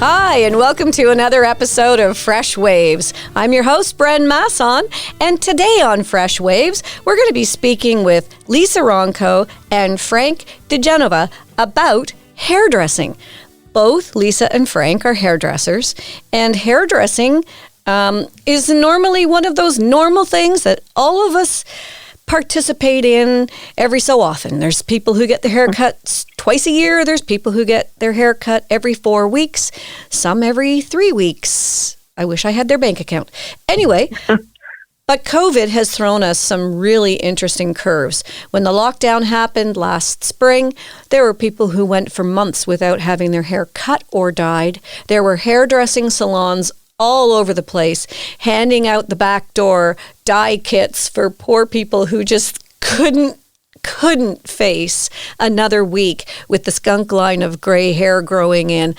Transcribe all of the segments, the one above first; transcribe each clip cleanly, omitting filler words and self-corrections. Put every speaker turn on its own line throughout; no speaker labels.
Hi, and welcome to another episode of Fresh Waves. I'm your host, Bren Masson, and today on Fresh Waves, we're going to be speaking with Lisa Ronco and Frank DiGenova about hairdressing. Both Lisa and Frank are hairdressers, and hairdressing is normally one of those normal things that all of us participate in every so often. There's people who get their hair cut twice a year. There's people who get their hair cut every 4 weeks, some every 3 weeks. I wish I had their bank account. Anyway, but COVID has thrown us some really interesting curves. When the lockdown happened last spring, there were people who went for months without having their hair cut or dyed. There were hairdressing salons all over the place, handing out the back door dye kits for poor people who just couldn't face another week with the skunk line of gray hair growing in.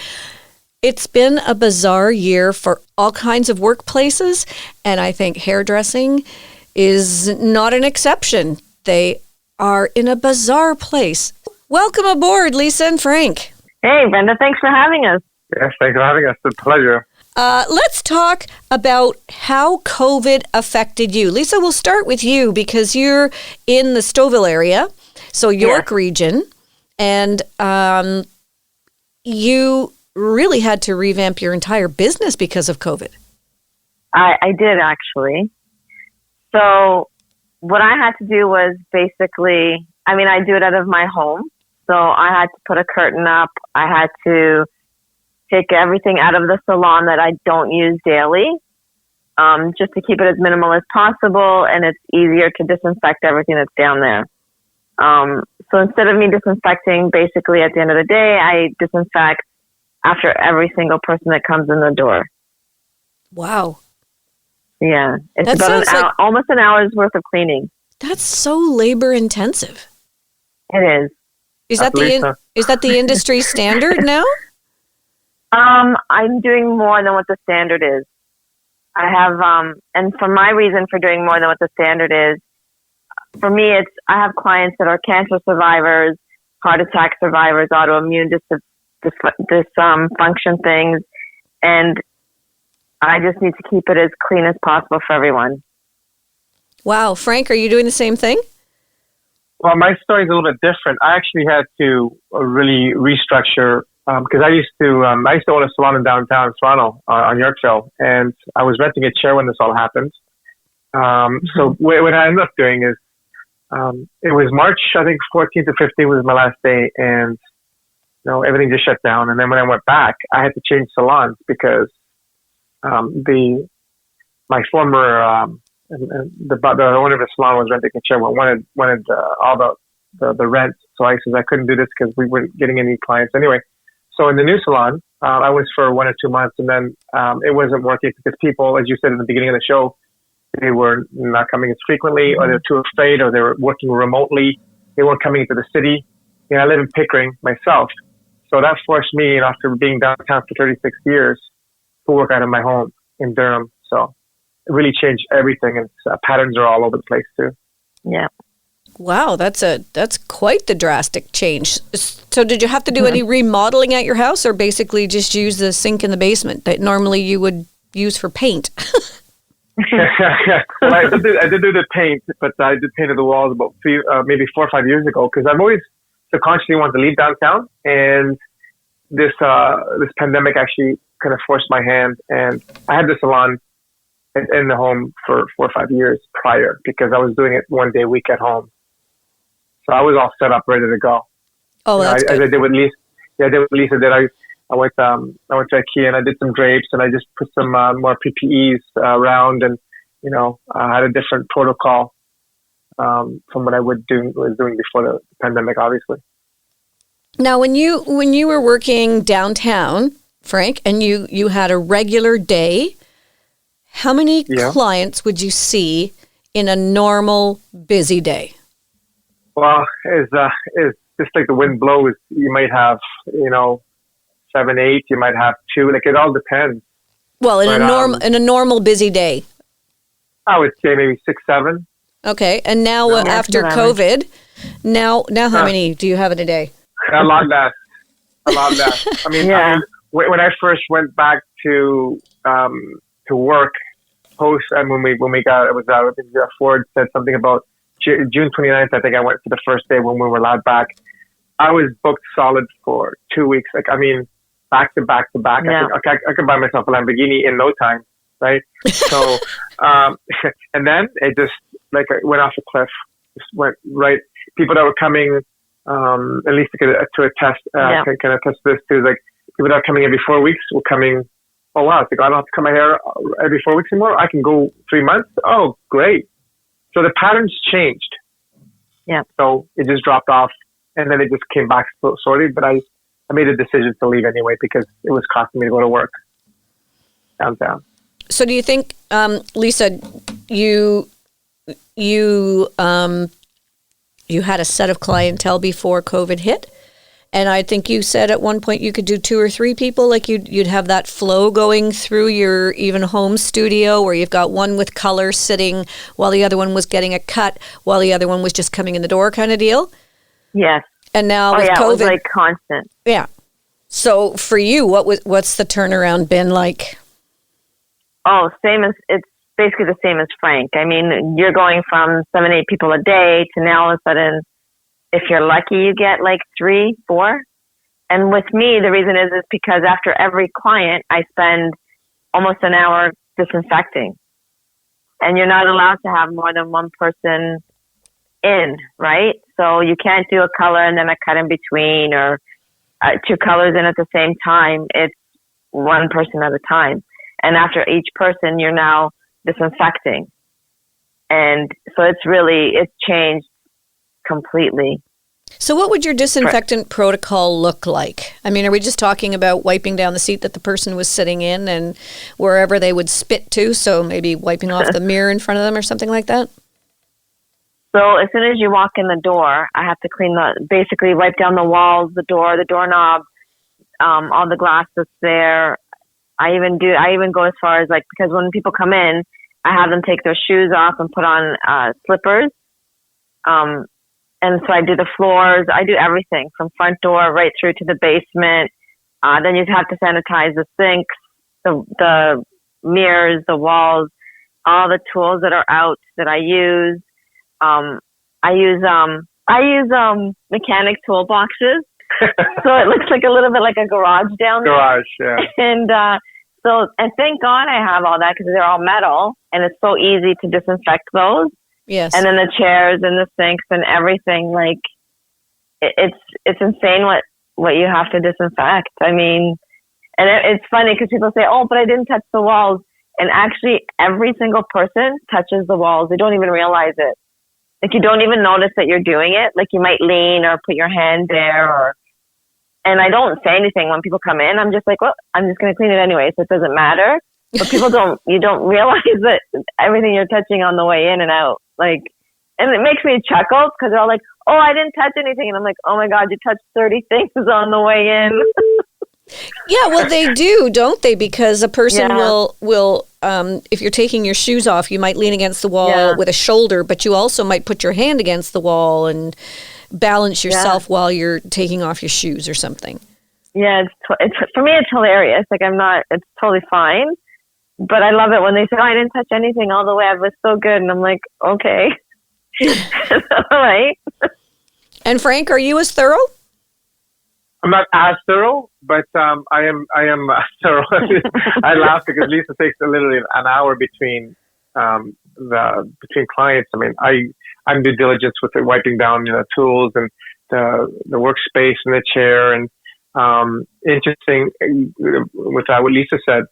It's been a bizarre year for all kinds of workplaces, and I think hairdressing is not an exception. They are in a bizarre place. Welcome aboard, Lisa and Frank.
Hey, Brenda, thanks for having us.
Yes, thanks for having us. It's a pleasure.
Let's talk about how COVID affected you. Lisa, we'll start with you because you're in the Stouffville area, so York region, and you really had to revamp your entire business because of COVID.
I did, actually. So what I had to do was basically, I do it out of my home. So I had to put a curtain up. I had to take everything out of the salon that I don't use daily, just to keep it as minimal as possible, and it's easier to disinfect everything that's down there. So instead of me disinfecting, basically at the end of the day, I disinfect after every single person that comes in the door.
Wow.
Yeah. It's about almost an hour's worth of cleaning.
That's so labor intensive.
It is.
Is that the industry standard now?
I'm doing more than what the standard is. I have, and for my reason for doing more than what the standard is, for me, I have clients that are cancer survivors, heart attack survivors, autoimmune dysfunction things, and I just need to keep it as clean as possible for everyone. Wow.
Frank, are you doing the same thing?
Well, my story is a little bit different. I actually had to really restructure because I used to own a salon in downtown Toronto on Yorkville, and I was renting a chair when this all happened. So what I ended up doing is it was March, I think 14th to 15th was my last day, and everything just shut down. And then when I went back, I had to change salons because my former the owner of the salon was renting a chair, wanted all the rent. So I said I couldn't do this because we weren't getting any clients anyway. So in the new salon, I was for 1 or 2 months, and then it wasn't working because people, as you said in the beginning of the show, they were not coming as frequently, or they're too afraid, or they were working remotely. They weren't coming into the city. I live in Pickering myself, so that forced me, after being downtown for 36 years, to work out of my home in Durham. So it really changed everything, and patterns are all over the place too.
Yeah.
Wow, that's quite the drastic change. So did you have to do any remodeling at your house, or basically just use the sink in the basement that normally you would use for paint?
Well, I did do the paint, but I did paint the walls about maybe 4 or 5 years ago, because I've always subconsciously wanted to leave downtown, and this pandemic actually kind of forced my hand, and I had the salon in the home for 4 or 5 years prior, because I was doing it 1 day a week at home. So I was all set up, ready to go.
Oh, that's good.
As I did with Lisa. Yeah, I did with Lisa. I went to IKEA and I did some drapes, and I just put some more PPEs around, and I had a different protocol from what I was doing before the pandemic, obviously.
Now, when you were working downtown, Frank, and you had a regular day, how many clients would you see in a normal busy day?
Well, it's just like the wind blows. You might have 7, 8. You might have 2. Like, it all depends.
Well, in a normal busy day,
I would say maybe 6, 7.
Okay, and now after COVID, now how many do you have in a day?
A lot less. I mean, when I first went back to work post, and when we got, it was I think Ford said something about June 29th. I think I went for the first day when we were allowed back. I was booked solid for 2 weeks. Like, I mean, back to back to back.
Yeah.
I could buy myself a Lamborghini in no time, right? So, and then it just like it went off a cliff. Just went right. People that were coming, at least to attest, can attest this too. Like people that are coming every 4 weeks were coming. Oh wow! It's like I don't have to cut my hair every 4 weeks anymore. I can go 3 months. Oh, great! So the patterns changed.
Yeah.
So it just dropped off, and then it just came back slowly. But I made a decision to leave anyway because it was costing me to go to work downtown.
So do you think, Lisa, you had a set of clientele before COVID hit? And I think you said at one point you could do 2 or 3 people, like you'd have that flow going through your even home studio where you've got one with color sitting while the other one was getting a cut while the other one was just coming in the door kind of deal?
Yes.
And now with COVID,
it was like constant.
Yeah. So for you, what's the turnaround been like?
Oh, it's basically the same as Frank. I mean, you're going from 7, 8 people a day to now all of a sudden, if you're lucky, you get like 3, 4. And with me, the reason is because after every client, I spend almost an hour disinfecting. And you're not allowed to have more than one person in, right? So you can't do a color and then a cut in between or 2 colors in at the same time. It's one person at a time. And after each person, you're now disinfecting. And so it's changed completely.
So what would your disinfectant protocol look like? I mean, are we just talking about wiping down the seat that the person was sitting in and wherever they would spit to? So maybe wiping off the mirror in front of them or something like that?
So as soon as you walk in the door, I have to basically wipe down the walls, the door, the doorknob, all the glass that's there. I even go as far as like, because when people come in, I have them take their shoes off and put on slippers. And so I do the floors. I do everything from front door right through to the basement. Then you have to sanitize the sinks, the mirrors, the walls, all the tools that are out that I use. I use mechanic toolboxes. So it looks like a little bit like a garage down there.
Garage, yeah.
And thank God I have all that because they're all metal and it's so easy to disinfect those.
Yes.
And then the chairs and the sinks and everything, like it's insane what you have to disinfect. I mean, and it's funny because people say, oh, but I didn't touch the walls. And actually every single person touches the walls. They don't even realize it. Like you don't even notice that you're doing it. Like you might lean or put your hand there and I don't say anything when people come in. I'm just like, well, I'm just going to clean it anyway. So it doesn't matter. But you don't realize that everything you're touching on the way in and out. Like, and it makes me chuckle because they're all like, oh, I didn't touch anything. And I'm like, oh my God, you touched 30 things on the way in.
Yeah, well, they do, don't they? Because a person will if you're taking your shoes off, you might lean against the wall with a shoulder, but you also might put your hand against the wall and balance yourself while you're taking off your shoes or something. Yeah,
it's for me, it's hilarious. Like it's totally fine. But I love it when they say, oh, I didn't touch anything all the way. I was so good. And I'm like, okay. All right.
And Frank, are you as thorough?
I'm not as thorough, but I am thorough. I laugh because Lisa takes literally an hour between clients. I mean, I'm due diligence with the wiping down tools and the workspace and the chair. And interesting with what Lisa said.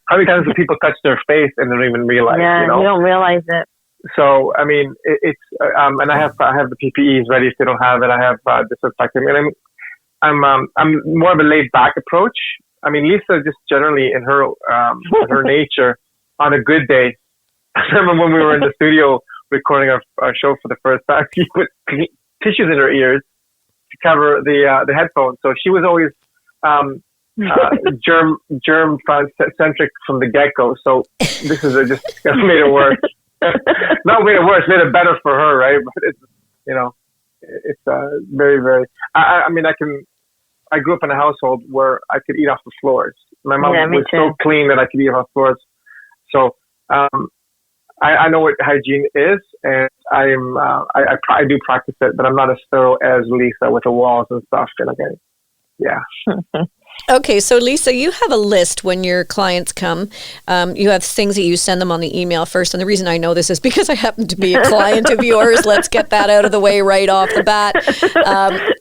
How many times do people touch their face and they don't even realize?
Yeah, you don't realize it.
So I mean, it's and I have the PPEs ready if they don't have it. I have disinfectant. I mean, I'm more of a laid back approach. I mean, Lisa just generally in her her nature on a good day. I remember when we were in the studio recording our show for the first time, she put tissues in her ears to cover the headphones. So she was always germ centric from the get go. So this is just made it worse. Not made it worse, made it better for her, right? But it's it's very, very. I mean, I grew up in a household where I could eat off the floors. My mom was
too.
so clean that I could eat off the floors. So I know what hygiene is, and I do practice it, but I'm not as thorough as Lisa with the walls and stuff. And okay, yeah.
Okay, so Lisa, you have a list when your clients come. You have things that you send them on the email first. And the reason I know this is because I happen to be a client of yours. Let's get that out of the way right off the bat.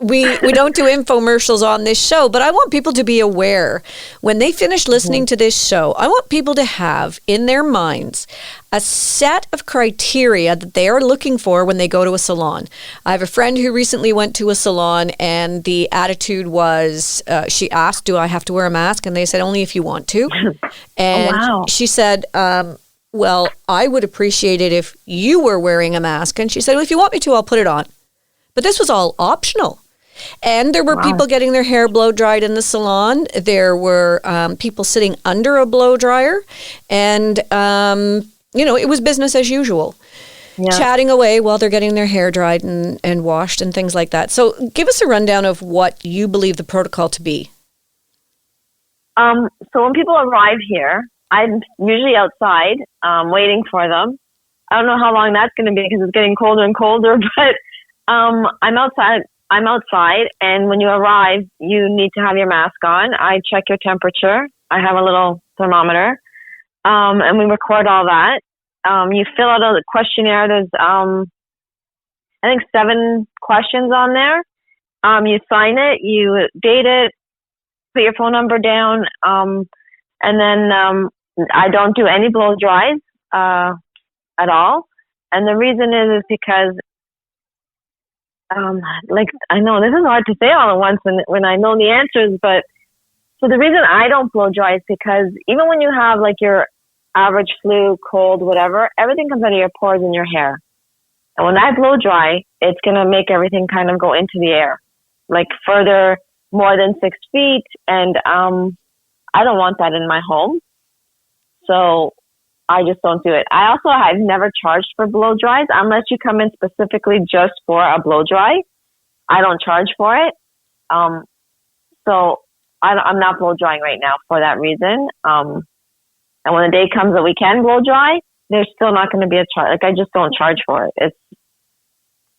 We don't do infomercials on this show, but I want people to be aware when they finish listening to this show, I want people to have in their minds a set of criteria that they are looking for when they go to a salon. I have a friend who recently went to a salon, and the attitude was, she asked, do I have to wear a mask? And they said, only if you want to. And she said, well, I would appreciate it if you were wearing a mask. And she said, well, if you want me to, I'll put it on. But this was all optional. And there were people getting their hair blow dried in the salon. There were people sitting under a blow dryer. And it was business as usual, chatting away while they're getting their hair dried and washed and things like that. So give us a rundown of what you believe the protocol to be.
So when people arrive here, I'm usually outside waiting for them. I don't know how long that's going to be because it's getting colder and colder, but I'm outside. And when you arrive, you need to have your mask on. I check your temperature. I have a little thermometer. And we record all that. You fill out a questionnaire. There's, I think 7 questions on there. You sign it, you date it, put your phone number down. And then, I don't do any blow dries, at all. And the reason is because, I know this is hard to say all at once when I know the answers, but so the reason I don't blow dry is because even when you have like your average flu, cold, whatever, everything comes out of your pores in your hair. And when I blow dry, it's going to make everything kind of go into the air, like further, more than 6 feet. And I don't want that in my home. So I just don't do it. I've never charged for blow dries unless you come in specifically just for a blow dry. I don't charge for it. So I'm not blow drying right now for that reason. And when the day comes that we can blow dry, there's still not going to be a charge. Like I just don't charge for it.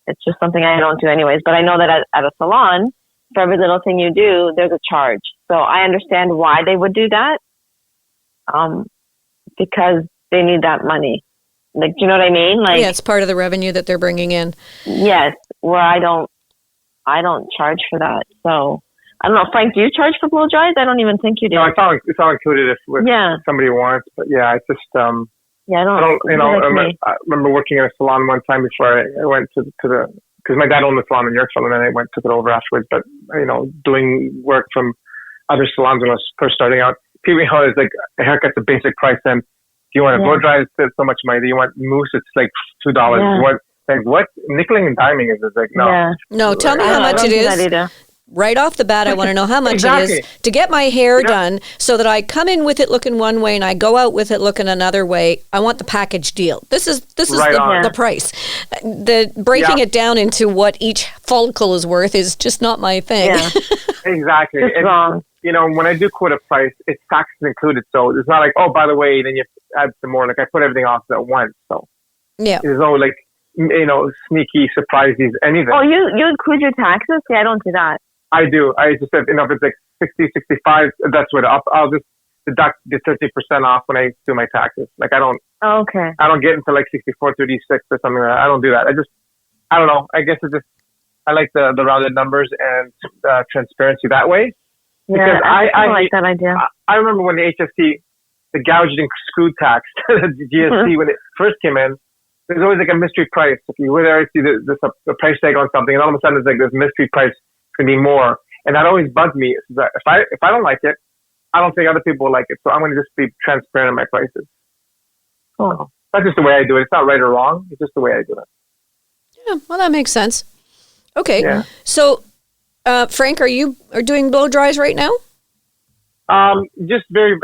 It's just something I don't do anyways. But I know that at a salon, for every little thing you do, there's a charge. So I understand why they would do that. Because they need that money. Like, do you know what I mean? Like,
yeah, it's part of the revenue that they're bringing in.
Yes, where I don't charge for that. So I don't know, Frank, do you charge for blow dries? I don't even think you do.
No, it's all included if somebody wants. But yeah, it's just
I don't.
I remember working at a salon one time before I went to the because my dad owned the salon in Yorkville, and then I took it over afterwards. But doing work from other salons when I was first starting out, people it's like a haircut's a basic price. Then do you want a blow dry? It's so much money. Do you want mousse? It's like $2.
Yeah.
What nickeling and diming is? It's like no.
Yeah.
No, tell me how much it is. Right off the bat, I want to know how much it is to get my hair done so that I come in with it looking one way and I go out with it looking another way. I want the package deal. This is the price. The breaking it down into what each follicle is worth is just not my thing.
Yeah.
Exactly.
It's wrong.
When I do quote a price, it's taxes included. So it's not like, oh, by the way, then you add some more. Like I put everything off at once. So
yeah,
there's no sneaky surprises, anything.
Oh, you include your taxes? See, I don't do that.
I do. I just said, if it's like 60, 65, that's what I'll just deduct the 30% off when I do my taxes. Like I don't.
Oh, okay.
I don't get into like 64, 36 or something like that. I don't do that. I don't know. I guess I like the rounded numbers and transparency that way.
Yeah, I like that idea.
I remember when the HST, the gouged and screw tax, the GST, when it first came in, there's always like a mystery price. If you were there, see the price tag on something, and all of a sudden it's like this mystery price can be more. And that always bugged me. If I don't like it, I don't think other people will like it. So I'm going to just be transparent in my prices. So that's just the way I do it. It's not right or wrong. It's just the way I do it.
Yeah, well, that makes sense. Okay.
Yeah.
So, Frank, are you doing blow dries right now?
Just very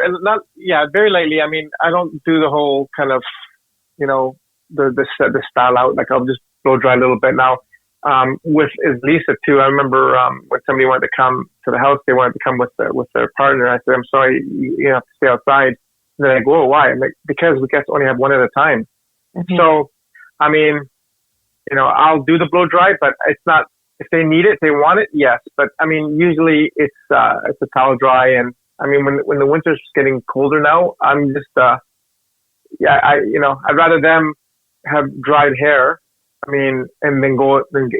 lightly. I mean, I don't do the whole kind of, the style out. Like I'll just blow dry a little bit now. with is Lisa too. I remember when somebody wanted to come to the house, they wanted to come with their partner. I said, I'm sorry, you have to stay outside. And they're like, whoa, why? I'm like, because we guys only have one at a time. Mm-hmm. So, I mean, I'll do the blow dry, but it's not, if they need it, they want it, yes. But I mean, usually it's a towel dry. And I mean, when the winter's getting colder now, I'm just, I'd rather them have dried hair. I mean, and then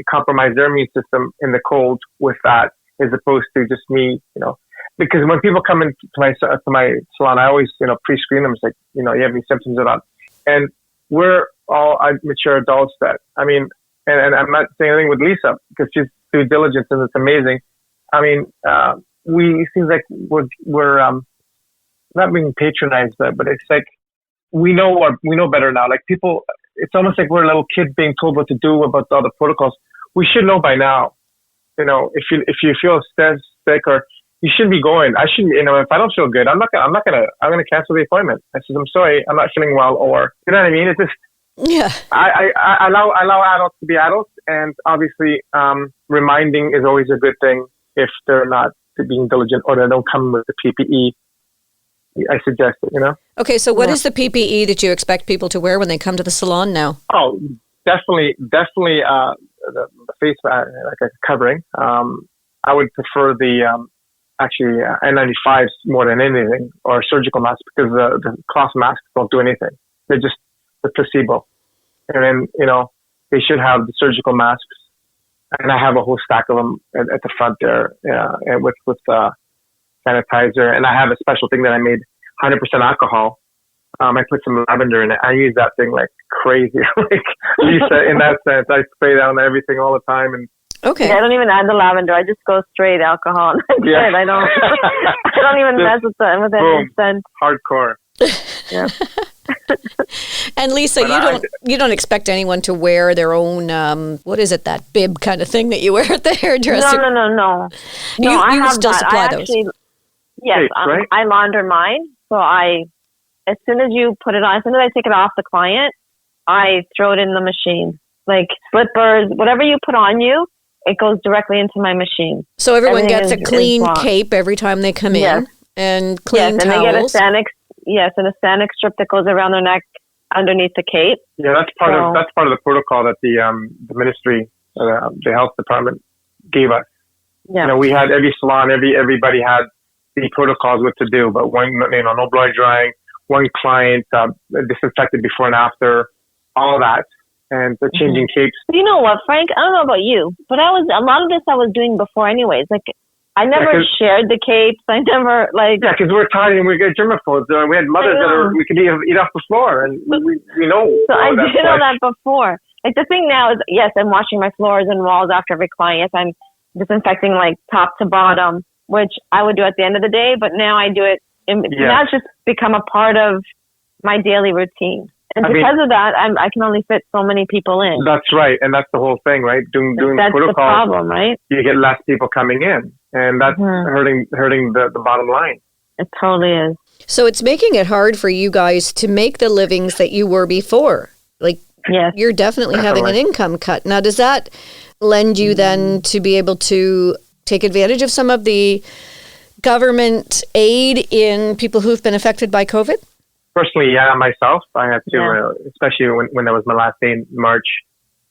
compromise their immune system in the cold with that, as opposed to just me, because when people come into my salon, I always, pre-screen them. It's like, you have any symptoms or not. And we're all mature adults that, I mean, and I'm not saying anything with Lisa because she's due diligence and it's amazing. I mean, it seems like we're not being patronized, but it's like we know better now. Like people, it's almost like we're little kids being told what to do about all the protocols. We should know by now. If you feel sick or you shouldn't be going. I shouldn't. If I don't feel good, I'm gonna cancel the appointment. I said, I'm sorry, I'm not feeling well, or you know what I mean. It's just.
Yeah.
I allow adults to be adults, and obviously, reminding is always a good thing if they're not being diligent or they don't come with the PPE. I suggest it,
Okay, so what is the PPE that you expect people to wear when they come to the salon now?
Oh, definitely, the face like a covering. I would prefer the N95s more than anything, or surgical masks, because the cloth masks don't do anything. They're just the placebo. And then, they should have the surgical masks. And I have a whole stack of them at the front there, and with sanitizer. And I have a special thing that I made 100% alcohol. I put some lavender in it. I use that thing like crazy. Like Lisa, in that sense, I spray down everything all the time. And
okay.
Yeah, I don't even add the lavender. I just go straight alcohol. Yeah. I don't even mess with any scent.
Hardcore.
Yeah.
And Lisa, you don't expect anyone to wear their own what is it, that bib kind of thing that you wear at the hairdresser?
No.
You
I have
still
that.
supply those.
Yes,
right?
I launder mine. So as soon as you put it on, as soon as I take it off the client, I throw it in the machine. Like slippers, whatever you put on you, it goes directly into my machine.
So everyone gets a clean cape every time they come in, and clean towels.
And they get a Sanic strip that goes around their neck underneath the cape.
Yeah, that's part of the protocol that the ministry, the health department gave us. Yeah. We had every salon, everybody had the protocols what to do, but one, no blow drying, one client disinfected before and after, all that, and the changing capes.
You know what, Frank? I don't know about you, but a lot of this I was doing before anyways. Like, I never shared the capes. I never
Yeah, because we're tiny and we get germaphobes. We had mothers we could eat off the floor, and we know.
So I did all that before. Like the thing now is, yes, I'm washing my floors and walls after every client. Yes, I'm disinfecting like top to bottom, which I would do at the end of the day. But now I do it. Now it's just become a part of my daily routine. And because of that, I can only fit so many people in.
That's right. And that's the whole thing, right? Doing
that's
protocols.
The problem, right?
You get less people coming in. And that's hurting the bottom line.
It totally is.
So it's making it hard for you guys to make the livings that you were before. Like, you're definitely having an income cut. Now, does that lend you then to be able to take advantage of some of the government aid in people who've been affected by COVID?
Personally, myself, I had to, especially when that was my last day, March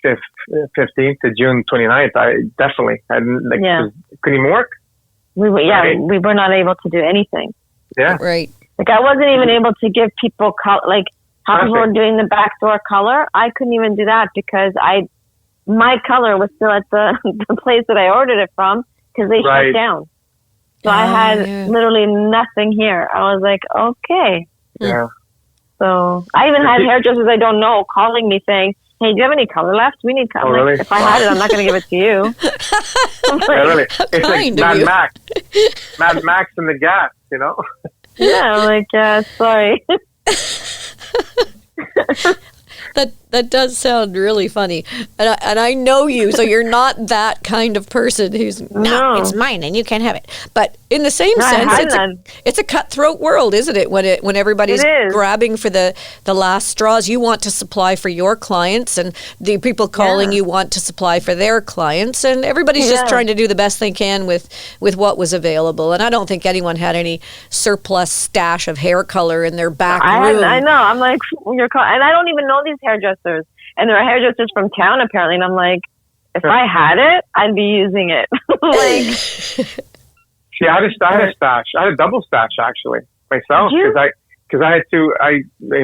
15th to June 29th, I definitely couldn't even work.
We were not able to do anything.
Yeah.
Right.
Like I wasn't even able to give people like how people were doing the backdoor color. I couldn't even do that because my color was still at the place that I ordered it from because they shut down. So I had literally nothing here. I was like, okay.
Yeah.
So I even had hairdressers I don't know calling me saying, hey, do you have any color left? We need color.
Really?
If I had it, I'm not going to give it to you.
Really? It's like Mad Max. Mad Max and the gas,
Yeah, I'm like, sorry.
That does sound really funny. And I know you, so you're not that kind of person who's, no, it's mine and you can't have it. But in the same sense, it's a cutthroat world, isn't it? When everybody's grabbing for the last straws, you want to supply for your clients, and the people calling you want to supply for their clients, and everybody's just trying to do the best they can with what was available. And I don't think anyone had any surplus stash of hair color in their back room.
I know. I'm like, and I don't even know these hairdressers. And there are hairdressers from town, apparently. And I'm like, if I had it, I'd be using it.
See, I had a stash. I had a double stash, actually, myself. Because I had to,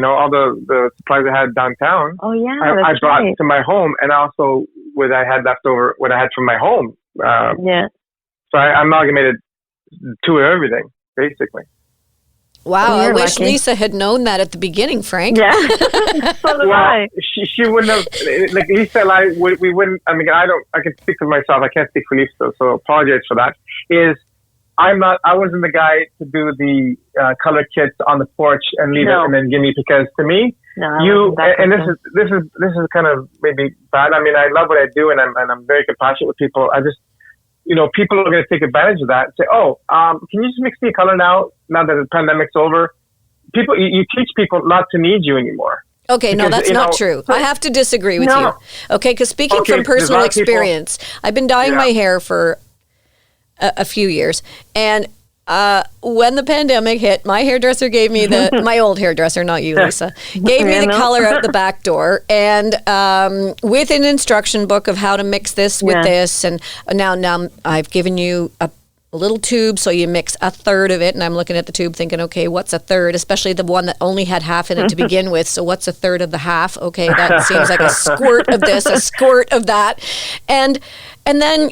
all the supplies I had downtown.
Oh, yeah.
I brought to my home, and also what I had left over, what I had from my home. So I amalgamated two of everything, basically.
Wow, I wish Lisa had known that at the beginning, Frank.
Yeah. So did I.
She wouldn't have, like Lisa and I, we wouldn't, I can speak for myself, I can't speak for Lisa, so apologize for that, I wasn't the guy to do the color kits on the porch and leave it and then give me, because to me, this is kind of maybe bad. I mean, I love what I do, and I'm very compassionate with people. I just, people are going to take advantage of that and say, can you just mix me a color now that the pandemic's over? You teach people not to need you anymore.
Okay, because, no, that's not true. I have to disagree with you. Okay, because speaking from personal experience, I've been dyeing my hair for a few years, and when the pandemic hit, my hairdresser gave me my old hairdresser, not you, Lisa, gave me the color out the back door, and with an instruction book of how to mix this with this, and now I've given you a little tube, so you mix a third of it, and I'm looking at the tube thinking, okay, what's a third? Especially the one that only had half in it to begin with, so what's a third of the half? Okay, that seems like a squirt of this, a squirt of that, and then,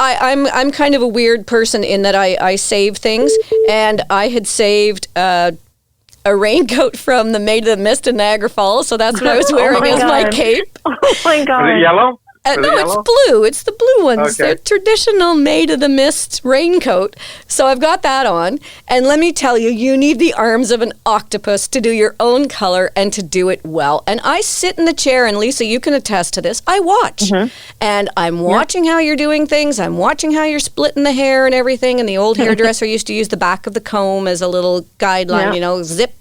I'm kind of a weird person in that I save things, and I had saved a raincoat from the Maid of the Mist in Niagara Falls, so that's what I was wearing as my cape.
Oh my God.
Is it yellow?
No, it's blue. It's the blue ones. Okay. The traditional Maid of the Mist raincoat. So I've got that on. And let me tell you, you need the arms of an octopus to do your own color and to do it well. And I sit in the chair, and Lisa, you can attest to this. I watch. Mm-hmm. And I'm watching how you're doing things. I'm watching how you're splitting the hair and everything. And the old hairdresser used to use the back of the comb as a little guideline, zip,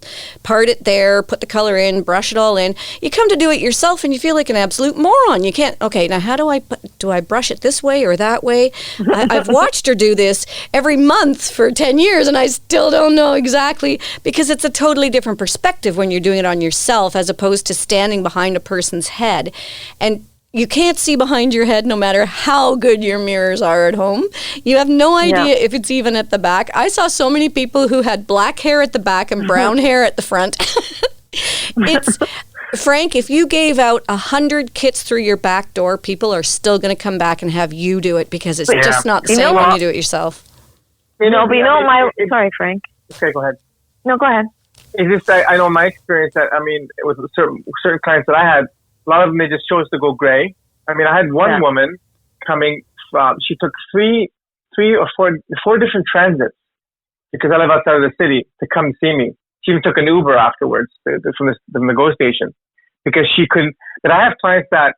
part it there, put the color in, brush it all in. You come to do it yourself, and you feel like an absolute moron. You can't, now how do I brush it this way or that way? I've watched her do this every month for 10 years, and I still don't know exactly, because it's a totally different perspective when you're doing it on yourself as opposed to standing behind a person's head. And you can't see behind your head no matter how good your mirrors are at home. You have no idea if it's even at the back. I saw so many people who had black hair at the back and brown hair at the front. Frank, if you gave out 100 kits through your back door, people are still going to come back and have you do it, because it's just not the same when you do it yourself.
Sorry, Frank.
Okay, go ahead.
No, go ahead.
It's just, I know my experience that, with certain clients that I had, a lot of them, they just chose to go gray. I had one woman coming from, she took three or four different transits, because I live outside of the city, to come see me. She even took an Uber afterwards from the GO station, because she couldn't. But I have clients that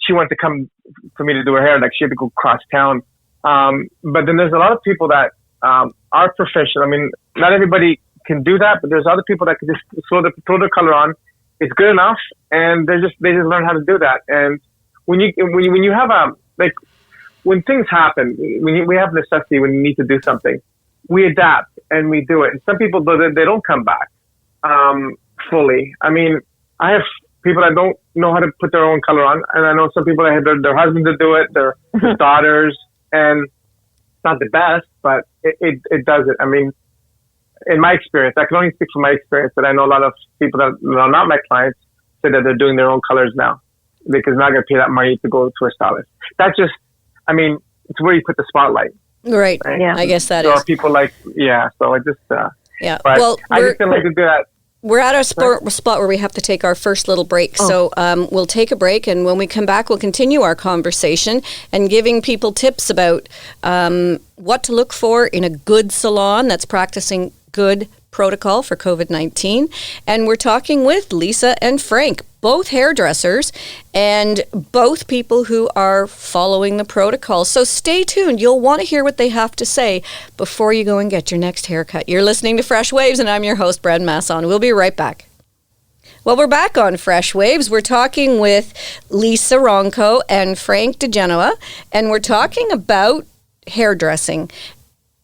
she wanted to come for me to do her hair, like she had to go cross town. But then there's a lot of people that are professional. Not everybody can do that, but there's other people that can just throw their color on. It's good enough, and they just learn how to do that. And when you have when things happen, when we have necessity, when you need to do something, we adapt and we do it. And some people, they don't come back fully. I have people that don't know how to put their own color on, and I know some people that have their husbands to do it, their daughters, and it's not the best, but it does it. In my experience, I can only speak from my experience, but I know a lot of people that are not my clients say that they're doing their own colors now, because they're not going to pay that money to go to a stylist. That's just, it's where you put the spotlight.
Right. Yeah. I guess that is.
There are people so I just, but
well,
I just feel like to do that.
We're at a spot where we have to take our first little break. So we'll take a break, and when we come back, we'll continue our conversation and giving people tips about what to look for in a good salon that's practicing good protocol for COVID-19. And we're talking with Lisa and Frank, both hairdressers and both people who are following the protocol. So stay tuned. You'll want to hear what they have to say before you go and get your next haircut. You're listening to Fresh Waves, and I'm your host, Bren Masson. We'll be right back. Well, we're back on Fresh Waves. We're talking with Lisa Ronco and Frank DiGenova, and we're talking about hairdressing,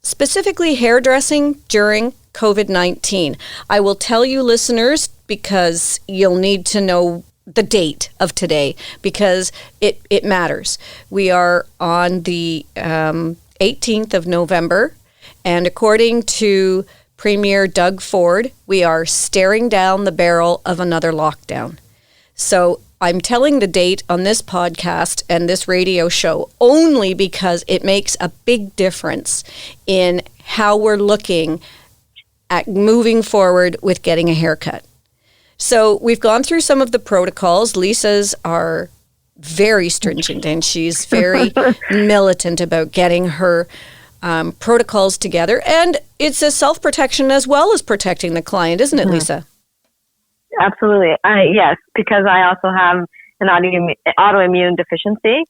specifically hairdressing during COVID-19. I will tell you, listeners, because you'll need to know the date of today, because it matters. We are on the 18th of November, and according to Premier Doug Ford, we are staring down the barrel of another lockdown. So I'm telling the date on this podcast and this radio show only because it makes a big difference in how we're looking at moving forward with getting a haircut. So we've gone through some of the protocols. Lisa's are very stringent, and she's very militant about getting her protocols together. And it's a self-protection as well as protecting the client, isn't it, Lisa?
Absolutely. Yes, because I also have an autoimmune deficiency.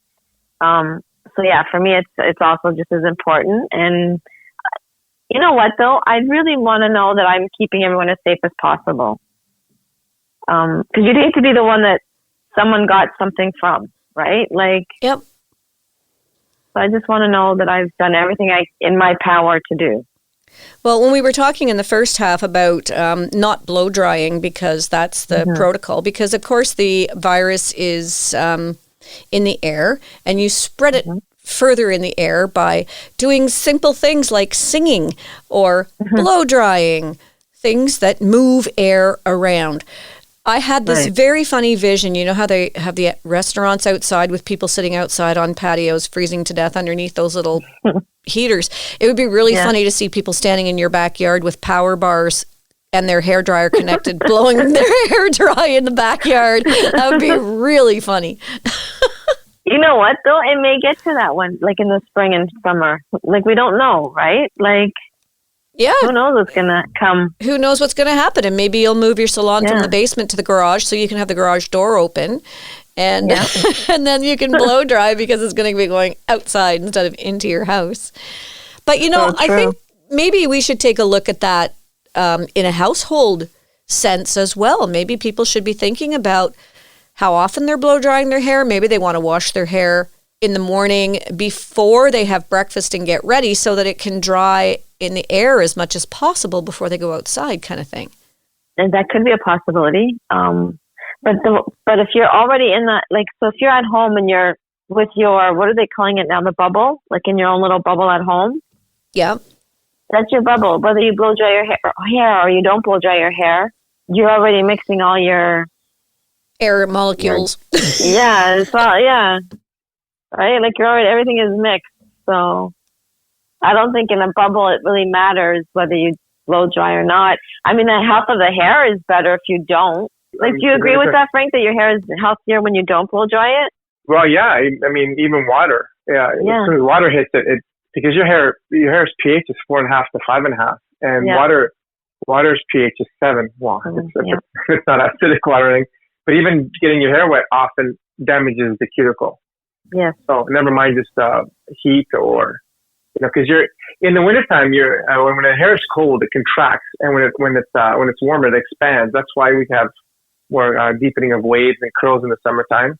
So yeah, for me, it's also just as important. And you know what, though? I really want to know that I'm keeping everyone as safe as possible. Because you'd hate to be the one that someone got something from, right? Like,
yep.
So I just want to know that I've done everything in my power to do.
Well, when we were talking in the first half about not blow drying, because that's the protocol, because of course the virus is in the air, and you spread it further in the air by doing simple things like singing or blow drying, things that move air around. I had this very funny vision. You know how they have the restaurants outside with people sitting outside on patios freezing to death underneath those little heaters? It would be really funny to see people standing in your backyard with power bars and their hairdryer connected, blowing their hair dry in the backyard. That would be really funny.
You know what, though? It may get to that one, like in the spring and summer. Like, we don't know, right? Like,
yeah.
Who knows what's going to come?
Who knows what's going to happen? And maybe you'll move your salon from the basement to the garage so you can have the garage door open. And and then you can blow dry because it's going to be going outside instead of into your house. But, you know, I think maybe we should take a look at that in a household sense as well. Maybe people should be thinking about how often they're blow drying their hair. Maybe they want to wash their hair in the morning before they have breakfast and get ready so that it can dry in the air as much as possible before they go outside, kind of thing.
And that could be a possibility. But if you're already in that, like, so if you're at home and you're with your, what are they calling it now, the bubble, like in your own little bubble at home?
Yeah.
That's your bubble. Whether you blow dry your hair or you don't blow dry your hair, you're already mixing all your
air molecules.
It's all, right? Like, everything is mixed. So I don't think in a bubble it really matters whether you blow dry or not. I mean, the health of the hair is better if you don't. Like, do you agree with that, Frank, that your hair is healthier when you don't blow dry it?
Well, yeah. I mean, even water. Yeah. As soon as water hits it because your hair's pH is 4.5 to 5.5, and water's pH is 7. Well, it's not acidic water, but even getting your hair wet often damages the cuticle.
Yes.
So never mind just heat or, you know, because you're in the wintertime. When the hair is cold, it contracts, and when it's warmer, it expands. That's why we have more deepening of waves and curls in the summertime.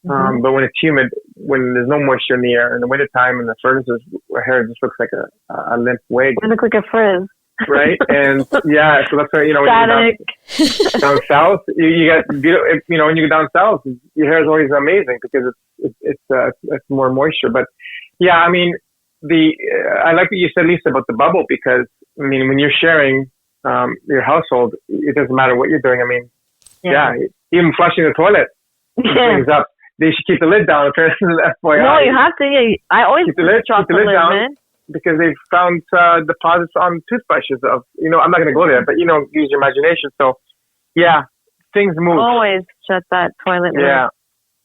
But when it's humid, when there's no moisture in the air in the wintertime, and the furnaces, our hair just looks like a limp wig.
It looks like a frizz.
Right, and so that's why, you know, when you down south, you get beautiful. You know, when you go down south, your hair is always amazing because it's more moisture. But yeah, I mean, I like what you said, Lisa, about the bubble, because I mean, when you're sharing your household, it doesn't matter what you're doing. I mean, even flushing the toilet brings up. They should keep the lid down. Apparently, FYI.
No, you have to. I always keep the lid down. Man.
Because they've found deposits on toothbrushes of, you know, I'm not going to go there, but, you know, use your imagination. So, yeah, things move.
Always shut that toilet lid.
Yeah,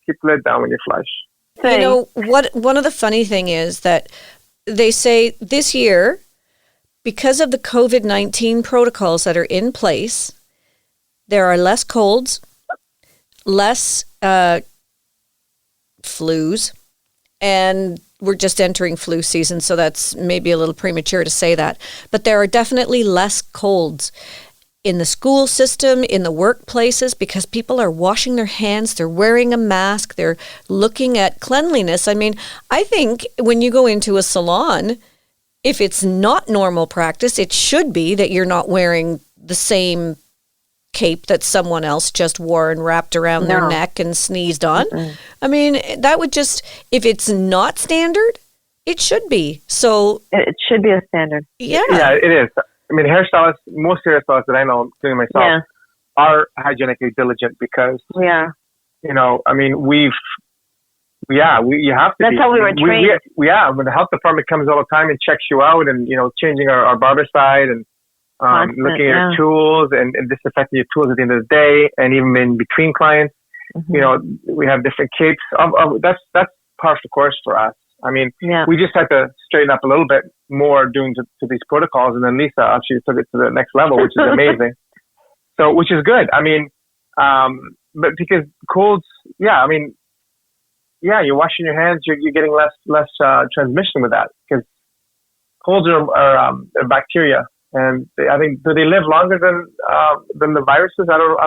keep the lid down when you flush.
You know, one of the funny thing is that they say this year, because of the COVID-19 protocols that are in place, there are less colds, less flus, and we're just entering flu season, so that's maybe a little premature to say that. But there are definitely less colds in the school system, in the workplaces, because people are washing their hands, they're wearing a mask, they're looking at cleanliness. I mean, I think when you go into a salon, if it's not normal practice, it should be that you're not wearing the same cape that someone else just wore and wrapped around their neck and sneezed on. I mean, that would just, if it's not standard, it should be. So
it should be a standard.
Yeah, it is. I mean, hairstylists, most hairstylists that I know, including myself, are hygienically diligent because, you know, I mean, you have to
That's
be.
how we were trained.
When the health department comes all the time and checks you out and, you know, changing our barbicide and looking at your tools and disinfecting your tools at the end of the day, and even in between clients, you know, we have different capes. That's par for the course for us. I mean, we just had to straighten up a little bit more doing to these protocols, and then Lisa actually took it to the next level, which is amazing. So, which is good. I mean, but because colds, I mean, you're washing your hands, you're getting less transmission with that, because colds are bacteria. And I think, do they live longer than the viruses? I don't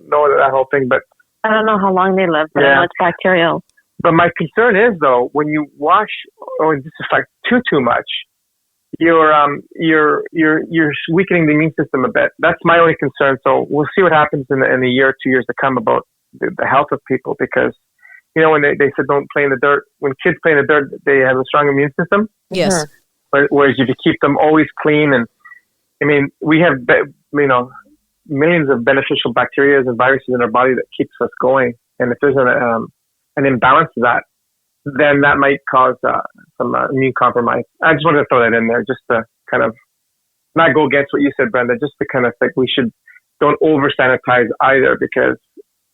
know that whole thing, but
I don't know how long they live, but I know it's bacterial.
But my concern is, though, when you wash or disinfect too much, you're weakening the immune system a bit. That's my only concern. So we'll see what happens in the year or 2 years to come about the health of people, because, you know, when they said don't play in the dirt, when kids play in the dirt, they have a strong immune system.
Yes.
But whereas if you keep them always clean, and I mean, we have, you know, millions of beneficial bacteria and viruses in our body that keeps us going. And if there's an imbalance to that, then that might cause some immune compromise. I just wanted to throw that in there just to kind of not go against what you said, Brenda, just to kind of think we don't over sanitize either, because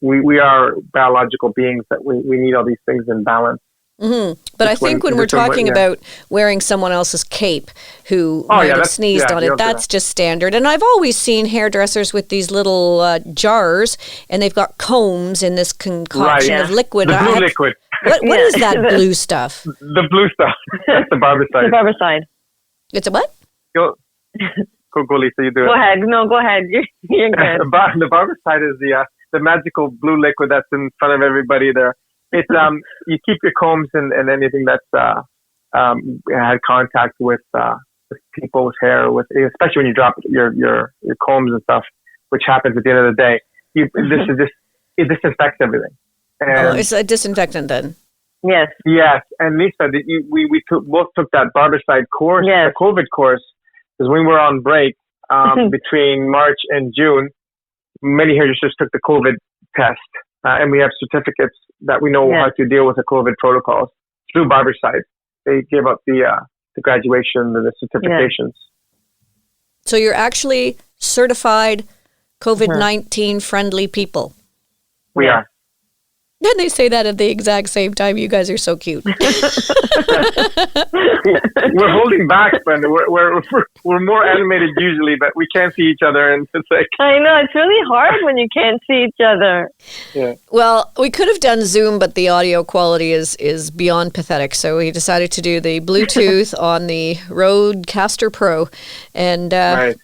we are biological beings that we need all these things in balance.
Mm-hmm. But I think when we're talking about wearing someone else's cape who might have sneezed on it, that's just standard. And I've always seen hairdressers with these little jars, and they've got combs in this concoction of liquid.
The blue liquid.
What is that blue stuff?
The blue stuff. That's the barbicide.
The barbicide.
It's a what?
Go, Lisa, you do it.
Go ahead. No, go ahead. You're good.
The barbicide is the magical blue liquid that's in front of everybody there. It's you keep your combs and anything that's had contact with people with hair, especially when you drop your combs and stuff, which happens at the end of the day. It disinfects everything. And
it's a disinfectant then.
Yes.
Yes, and Lisa, we both took that barbicide course, the COVID course, because when we were on break between March and June, many hairdressers took the COVID test. And we have certificates that we know how to deal with the COVID protocols through barbicide. They give up the graduation, the certifications.
So you're actually certified COVID-19 friendly people.
We are.
Then they say that at the exact same time. You guys are so cute.
We're holding back, Brenda. We're more animated usually, but we can't see each other, and it's like
I know it's really hard when you can't see each other.
Yeah.
Well, we could have done Zoom, but the audio quality is beyond pathetic. So we decided to do the Bluetooth on the Rodecaster Pro, and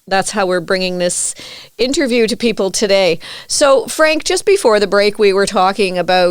that's how we're bringing this interview to people today. So, Frank, just before the break, we were talking about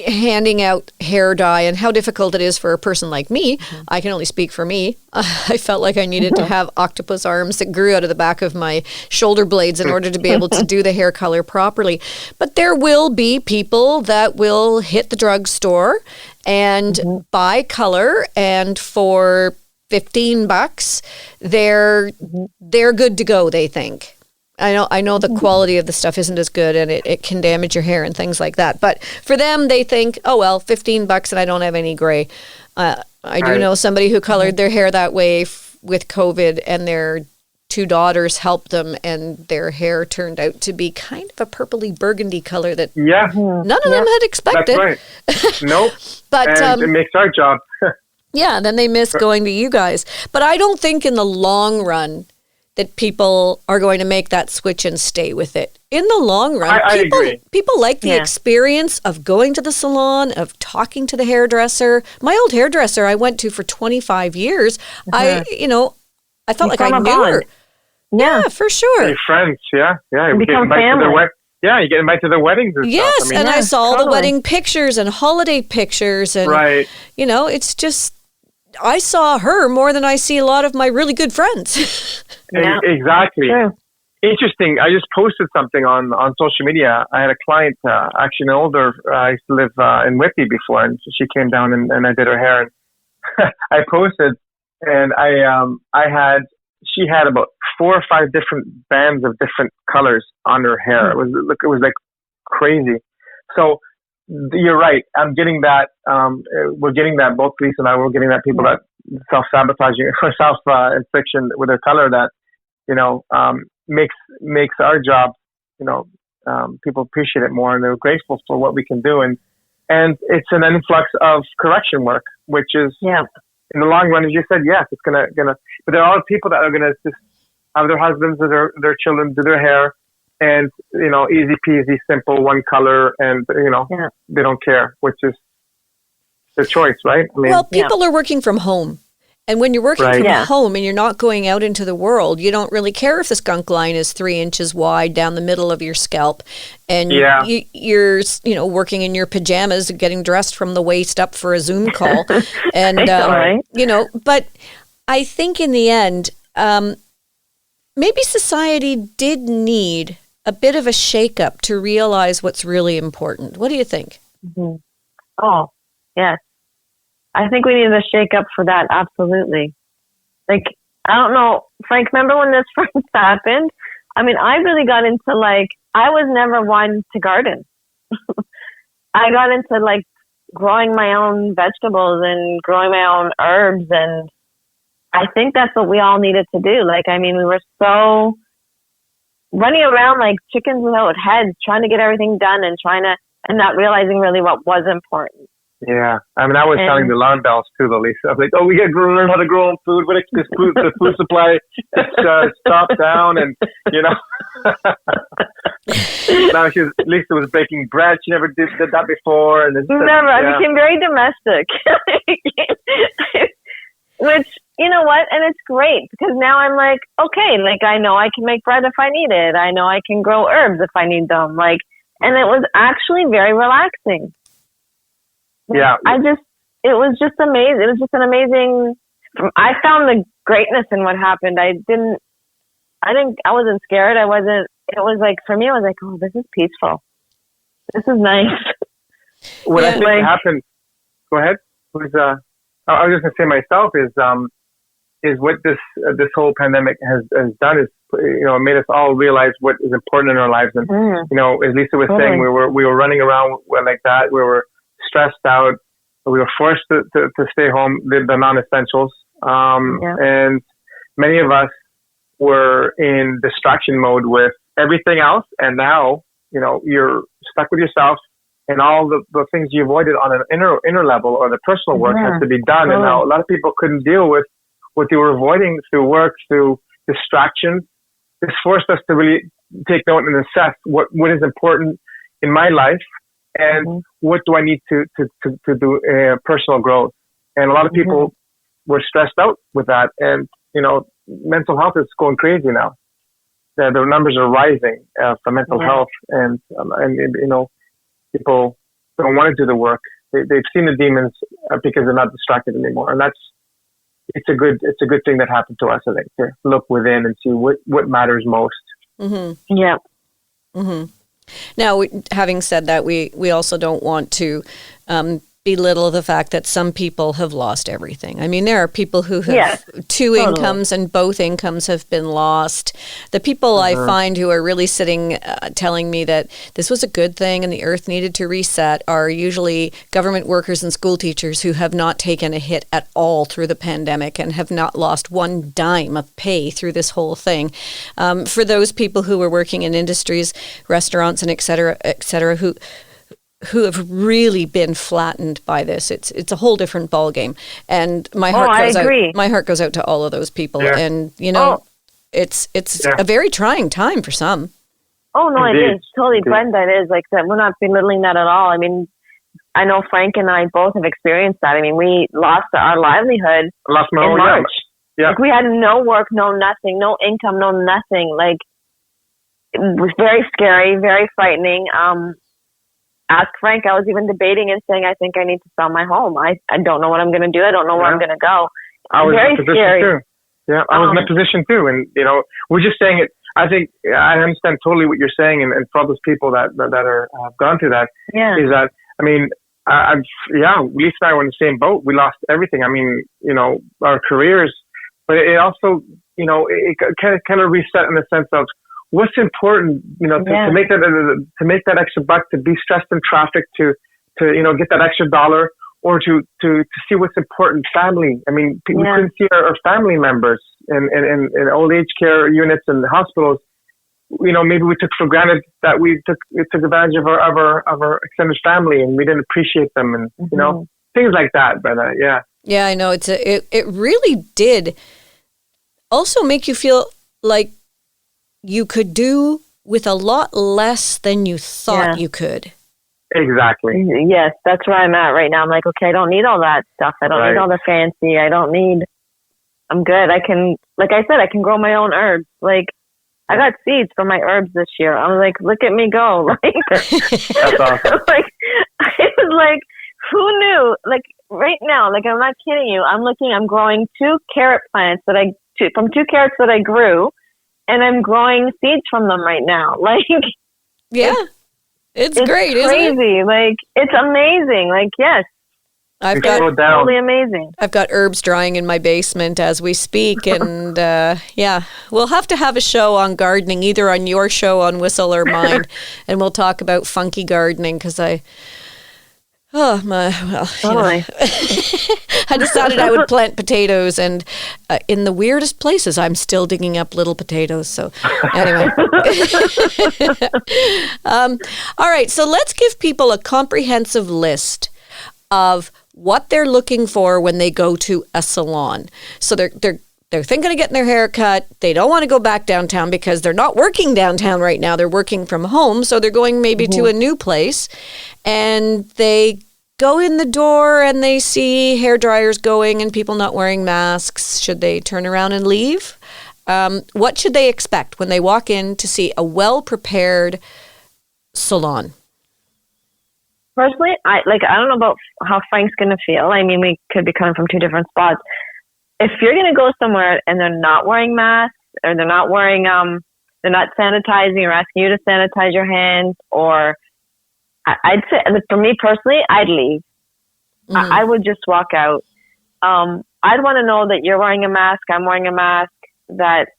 handing out hair dye and how difficult it is for a person like me. I can only speak for me. I felt like I needed to have octopus arms that grew out of the back of my shoulder blades in order to be able to do the hair color properly. But there will be people that will hit the drugstore and buy color, and for $15, they're good to go, they think. I know the quality of the stuff isn't as good, and it can damage your hair and things like that. But for them, they think, oh, well, $15 and I don't have any gray. I do know somebody who colored their hair that way with COVID, and their two daughters helped them, and their hair turned out to be kind of a purpley burgundy color that none of them had expected.
That's right. Nope.
But
and it makes our job.
Then they miss going to you guys. But I don't think in the long run that people are going to make that switch and stay with it. In the long run,
I agree.
People like the experience of going to the salon, of talking to the hairdresser. My old hairdresser I went to for 25 years, I felt like I knew her. Yeah, for sure.
Your friends, yeah. You
become family.
You get invited to their weddings and
yes,
stuff.
I saw all the wedding pictures and holiday pictures. And,
right.
It's just, I saw her more than I see a lot of my really good friends.
Yeah.
Exactly.
True.
Interesting. I just posted something on social media. I had a client, actually an older, I used to live in Whitby before, and she came down and I did her hair. And I posted, and she had about 4 or 5 different bands of different colors on her hair. It was like crazy. So you're right. I'm getting that. We're getting that. Both Lisa and I were getting that. People that self-sabotaging or self-infliction with their color that makes our job. People appreciate it more, and they're grateful for what we can do. And it's an influx of correction work, which is in the long run, as you said, yes, it's gonna. But there are people that are gonna just have their husbands or their children do their hair, and easy peasy, simple, one color, and they don't care, which is their choice, right? I mean,
people are working from home. And when you're working from home and you're not going out into the world, you don't really care if the skunk line is 3 inches wide down the middle of your scalp, and you're working in your pajamas, getting dressed from the waist up for a Zoom call, and But I think in the end, maybe society did need a bit of a shakeup to realize what's really important. What do you think?
Mm-hmm. Oh, yes. I think we need a shake-up for that, absolutely. Like, I don't know, Frank, remember when this first happened? I mean, I really got into, I was never one to garden. I got into, growing my own vegetables and growing my own herbs, and I think that's what we all needed to do. We were so running around like chickens without heads, trying to get everything done and not realizing really what was important.
Yeah, I was selling the alarm bells too, though, Lisa. I was like, we got to learn how to grow our food. What is this food? The food supply stopped down, and now Lisa was baking bread. She never did that before, and
never. I became very domestic, which you know what, and it's great because now I'm like, okay, I know I can make bread if I need it. I know I can grow herbs if I need them. And it was actually very relaxing.
Yeah.
It was just amazing. It was just an amazing, I found the greatness in what happened. I wasn't scared. It was for me, I was like, oh, this is peaceful. This is nice.
What I think happened, go ahead. I was just going to say myself is what this whole pandemic has done is, it made us all realize what is important in our lives. And, as Lisa was saying, we were running around like that. We were stressed out. We were forced to stay home, the non-essentials. And many of us were in distraction mode with everything else. And now, you're stuck with yourself, and all the things you avoided on an inner level or the personal work has to be done. And now a lot of people couldn't deal with what they were avoiding through work, through distractions. This forced us to really take note and assess what is important in my life. And what do I need to do personal growth? And a lot of people were stressed out with that. And, mental health is going crazy now. The numbers are rising for mental health. And people don't want to do the work. They've seen the demons because they're not distracted anymore. And it's a good thing that happened to us, I think, to look within and see what matters most.
Mm-hmm. Yeah. Mm-hmm. Now, having said that, we also don't want to belittle the fact that some people have lost everything. I mean, there are people who have two incomes and both incomes have been lost. The people I find who are really sitting telling me that this was a good thing and the earth needed to reset are usually government workers and school teachers who have not taken a hit at all through the pandemic and have not lost one dime of pay through this whole thing. For those people who were working in industries, restaurants and et cetera, who have really been flattened by this. It's a whole different ballgame. And my heart goes out to all of those people. Yeah. And it's a very trying time for some.
Oh, no,
Indeed.
it is. Totally,
Indeed.
Brenda, it is. Like, that. We're not belittling that at all. I mean, I know Frank and I both have experienced that. I mean, we lost our livelihood
I lost my
in
own
March.
Yeah.
Like, we had no work, no nothing, no income, no nothing. Like, it was very scary, very frightening. Ask Frank, I was even debating and saying, I think I need to sell my home. I don't know what I'm going to do. I don't know where I'm going to go.
I was
very
in a position
scary.
too. Yeah, I was in a position too. And, we're just saying it. I think I understand totally what you're saying. And for all those people that have gone through that, is that, I mean, Lisa and I were in the same boat. We lost everything. I mean, our careers, but it also, it kind of reset in the sense of what's important, to make that extra buck, to be stressed in traffic, to get that extra dollar, or to see what's important. Family. I mean, we couldn't see our family members in old age care units and hospitals. Maybe we took for granted that we took advantage of our extended family, and we didn't appreciate them, and things like that. But
yeah, I know it really did also make you feel like you could do with a lot less than you thought you could.
Exactly.
Yes, that's where I'm at right now. I'm like, okay, I don't need all that stuff. I don't need all the fancy. I'm good. I can, like I said, I can grow my own herbs. Like, I got seeds for my herbs this year. I was like, look at me go. Like,
that's awesome.
Like, I was like, who knew? Like, right now, like, I'm not kidding you. I'm growing 2 carrot plants from 2 carrots that I grew, and I'm growing seeds from them right now. Like,
it's great,
crazy.
Isn't it?
Like, it's amazing. Like, yes.
I've got
totally amazing.
I've got herbs drying in my basement as we speak, and we'll have to have a show on gardening, either on your show on Whistle or mine, and we'll talk about funky gardening because I decided I would plant potatoes, and in the weirdest places, I'm still digging up little potatoes. So anyway, all right. So let's give people a comprehensive list of what they're looking for when they go to a salon. So they're thinking of getting their hair cut. They don't want to go back downtown because they're not working downtown right now. They're working from home. So they're going maybe to a new place, and they go in the door and they see hair dryers going and people not wearing masks. Should they turn around and leave? What should they expect when they walk in to see a well-prepared salon?
Personally, I don't know about how Frank's going to feel. I mean, we could be coming from 2 different spots. If you're going to go somewhere and they're not wearing masks, or they're not wearing, they're not sanitizing, or asking you to sanitize your hands, or I'd say, for me personally, I'd leave. I would just walk out. I'd want to know that you're wearing a mask, I'm wearing a mask, that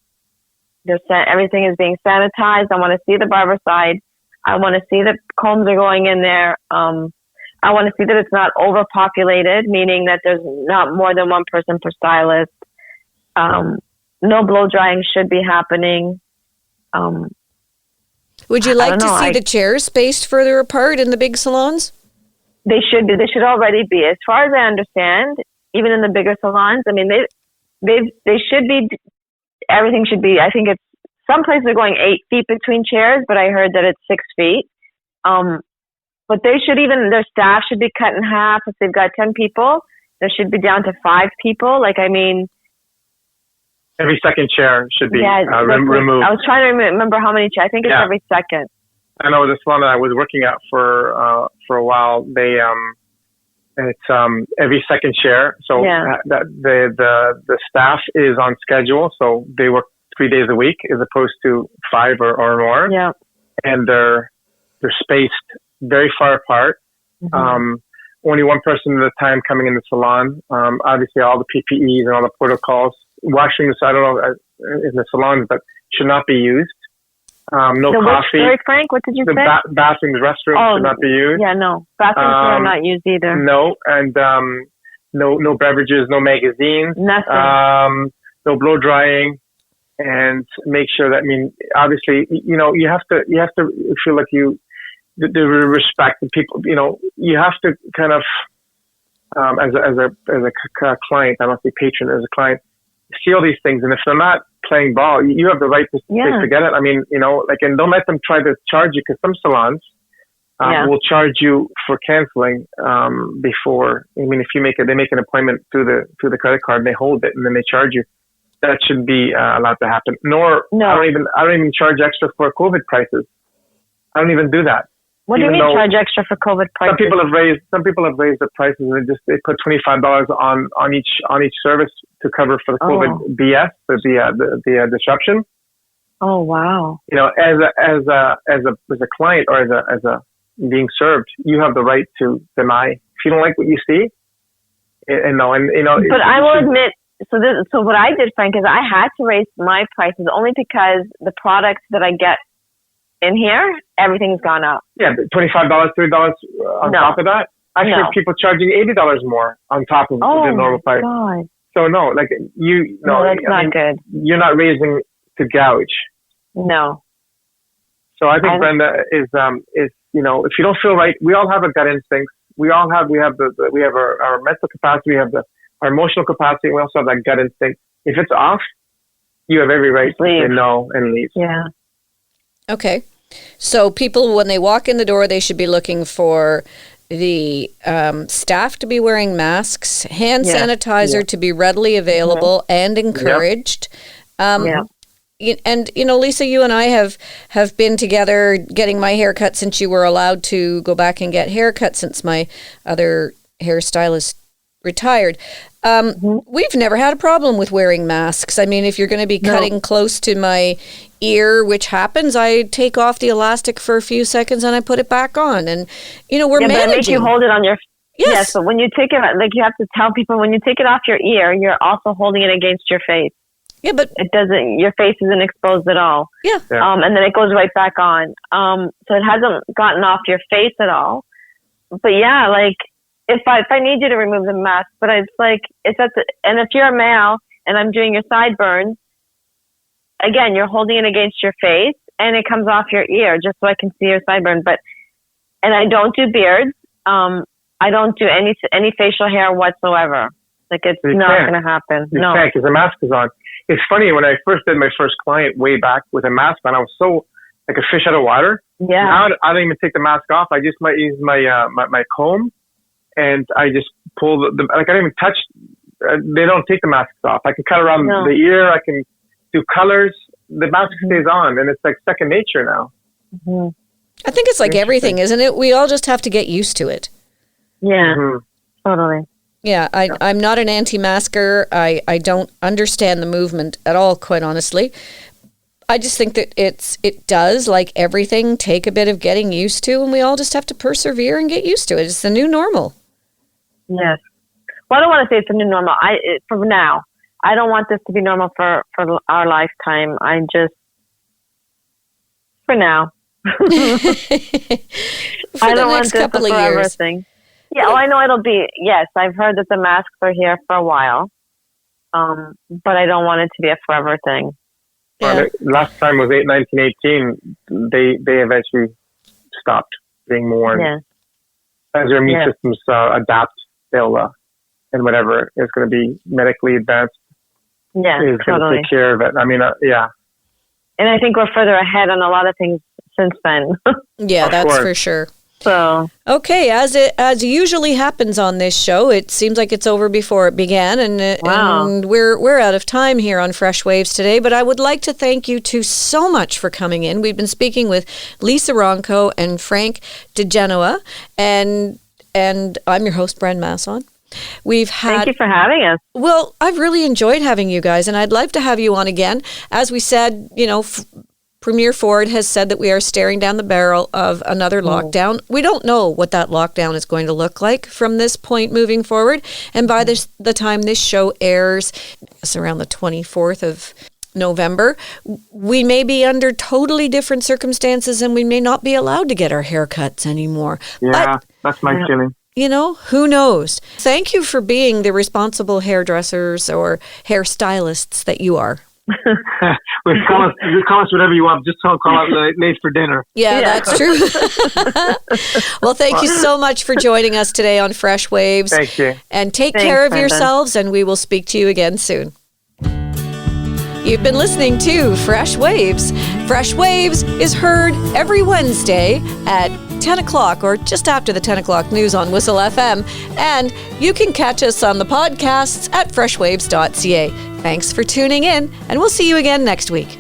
everything is being sanitized. I want to see the barber side. I want to see that combs are going in there. I want to see that it's not overpopulated, meaning that there's not more than 1 person per stylist. No blow drying should be happening.
Would you like to see the chairs spaced further apart in the big salons?
They should be. They should already be. As far as I understand, even in the bigger salons, I mean, they should be. Everything should be. I think it's some places are going 8 feet between chairs, but I heard that it's 6 feet. But their staff should be cut in half. If they've got 10 people, there should be down to 5 people. Like, I mean,
every second chair should be removed.
I was trying to remember how many chairs. I think it's every second.
I know the salon that I was working at for a while. It's every second chair. So the staff is on schedule. So they work 3 days a week as opposed to 5 or more.
Yeah.
And they're spaced very far apart. Only 1 person at a time coming in the salon. Obviously all the PPEs and all the protocols. Washing I don't know in the salons, but should not be used. No coffee.
Sorry, Frank, what did you say?
Bathrooms, restrooms should not be used.
Yeah, no. Bathrooms are not used either.
No, and no beverages, no magazines.
Nothing.
No blow drying, and make sure that, I mean, obviously, you have to feel like the respect the people, you have to kind of, as a client, I don't say patron, as a client, feel these things, and if they're not playing ball, you have the right to get it. I mean, and don't let them try to charge you, because some salons will charge you for canceling before. I mean, if they make an appointment through the credit card and they hold it and then they charge you, that shouldn't be allowed to happen. I don't even charge extra for COVID prices. I don't even do that.
What do you mean charge extra for COVID prices?
Some people have raised the prices, and they put $25 on each service to cover for the COVID BS, the disruption.
Oh wow!
As a client or as a being served, you have the right to deny if you don't like what you see. But I will admit, so what I did, Frank, is I had to raise my prices only because the products that I get in here, everything's gone up. Yeah, $25, $30 on top of that. I heard people charging $80 more on top of the normal price. God. So no, like that's not good. You're not raising to gouge. No. So I think Brenda is if you don't feel right, we all have a gut instinct. We have our mental capacity, we have our emotional capacity, and we also have that gut instinct. If it's off, you have every right to say no and leave. Yeah.
Okay. So people, when they walk in the door, they should be looking for the staff to be wearing masks, hand sanitizer to be readily available and encouraged. And, Lisa, you and I have been together getting my hair cut since you were allowed to go back and get haircut since my other hairstylist retired. We've never had a problem with wearing masks. I mean, if you're going to be cutting close to my ear, which happens, I take off the elastic for a few seconds and I put it back on. And, we're managing. But it makes you hold it on your... Yes, but when you take it, like you have to tell people, when you take it off your ear, you're also holding it against your face. Yeah, but... your face isn't exposed at all. Yeah. And then it goes right back on. So it hasn't gotten off your face at all. But yeah, like... If I need you to remove the mask, but it's like, and if you're a male and I'm doing your sideburns, again, you're holding it against your face and it comes off your ear just so I can see your sideburn. And I don't do beards. I don't do any facial hair whatsoever. Like it's not going to happen. You can't because the mask is on. It's funny, when I first did my first client way back with a mask on, I was so like a fish out of water. Yeah. Now I don't even take the mask off. I just might use my comb. And I just pull I don't even touch, they don't take the masks off. I can cut around the ear, I can do colors. The mask stays on, and it's like second nature now. Mm-hmm. I think it's like everything, isn't it? We all just have to get used to it. Yeah, totally. Yeah, I'm not an anti-masker. I don't understand the movement at all, quite honestly. I just think that it does, like everything, take a bit of getting used to, and we all just have to persevere and get used to it. It's the new normal. Yes. Well, I don't want to say it's a new normal. For now, I don't want this to be normal for our lifetime. For now. I don't want this couple a forever years. Thing. Yeah, well, I know it'll be, yes, I've heard that the masks are here for a while, but I don't want it to be a forever thing. Yeah. Last time was 1918. They eventually stopped being worn. Yeah. As your immune systems adapt, they'll and whatever is going to be medically advanced is going to take care of it. I mean, yeah. And I think we're further ahead on a lot of things since then. Yeah, that's for sure. So okay, as usually happens on this show, it seems like it's over before it began, and we're out of time here on Fresh Waves today. But I would like to thank you two so much for coming in. We've been speaking with Lisa Ronco and Frank DiGenova, and I'm your host, Bren Masson. Thank you for having us. Well, I've really enjoyed having you guys, and I'd love to have you on again. As we said, Premier Ford has said that we are staring down the barrel of another lockdown. We don't know what that lockdown is going to look like from this point moving forward. And by the time this show airs, it's around the 24th of November, we may be under totally different circumstances and we may not be allowed to get our haircuts anymore. Yeah, that's my feeling. Who knows? Thank you for being the responsible hairdressers or hairstylists that you are. You call us whatever you want. Just don't call it late for dinner. Yeah, that's true. Well, thank you so much for joining us today on Fresh Waves. Thank you. And take care of yourselves, and we will speak to you again soon. You've been listening to Fresh Waves. Fresh Waves is heard every Wednesday at 10 o'clock or just after the 10 o'clock news on Whistle FM. And you can catch us on the podcasts at freshwaves.ca. Thanks for tuning in, and we'll see you again next week.